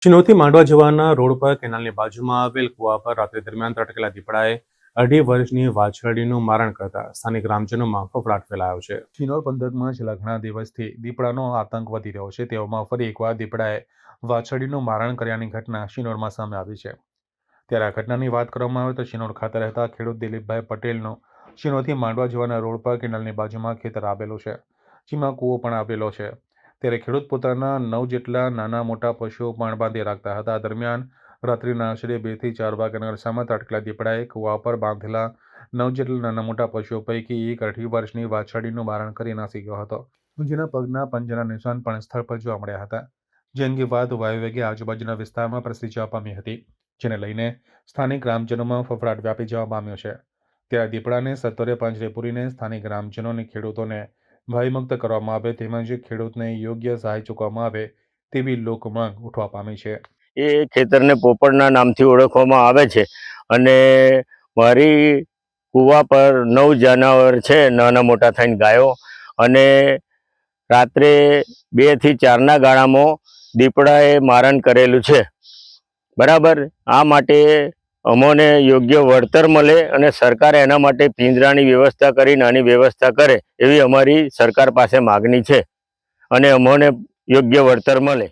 ચિનોતી માંડવા જવાના રોડ પર કેનાલની બાજુમાં આવેલ કુવા પર રાત્રિ દરમિયાન ત્રટકેલા દીપડાએ 2.5 વર્ષની વાછરડીનું મારણ કરતા સ્થાનિક ગ્રામજનોમાં ફફડાટ ફેલાયો છે। ચિનોર પંથકમાં છેલ્લા ઘણા દિવસથી દીપડાનો આતંક વધી રહ્યો છે। તેવામાં ફરી એકવાર દીપડાએ વાછરડીનું મારણ કર્યાની ઘટના શિનોરમાં સામે આવી છે। ત્યારે આ ઘટનાની વાત કરવામાં આવે તો શિનોર ખાતે રહેતા ખેડૂત દિલીપભાઈ પટેલનો શિનોરથી માંડવા જવાના રોડ પર કેનાલની બાજુમાં ખેતર આવેલું છે, જેમાં કૂવો પણ આવેલો છે। ત્યારે ખેડૂત પોતાના 9 જેટલા નાના મોટા પશુઓ પણ બાંધી રાખતા હતા। દરમિયાન રાત્રિના આશરે 2 થી 4 વાગ્યાના અરસામાં ત્રટકેલા દીપડાએ કૂવા પર બાંધેલા 9 જેટલા નાના મોટા પશુઓ પૈકી એક 2.5 વર્ષની વાછરડીનું મારણ કરી નાસી ગયો હતો, જેના પગના પંજાના નિશાન પણ સ્થળ પર જોવા મળ્યા હતા। જે અંગે વાત વાયુવેગે આજુબાજુના વિસ્તારમાં પ્રસરી જવા પામી હતી, જેને લઈને સ્થાનિક ગ્રામજનોમાં ફફડાટ વ્યાપી જવા પામ્યો છે। ત્યારે દીપડાને સત્વરે પાંજરે પૂરીને સ્થાનિક ગ્રામજનો અને ખેડૂતોને ભયમુક્ત કરવામાં આવે તેમજ ખેડૂતને યોગ્ય સહાય ચૂકવવામાં આવે તેવી લોકમાંગ ઉઠવા પામી છે। એ ખેતરને પોપડના નામથી ઓળખવામાં આવે છે અને મારી કૂવા પર 9 જાનવર છે, નાના મોટા થઈને ગાયો, અને રાત્રે 2 થી 4ના ગાળામાં દીપડાએ મારણ કરેલું છે। બરાબર, આ માટે અમોને યોગ્ય વળતર મળે અને સરકાર એના માટે પિંજરાની વ્યવસ્થા કરી નાની વ્યવસ્થા કરે એવી અમારી સરકાર પાસે માગણી છે, અને અમોને યોગ્ય વળતર મળે।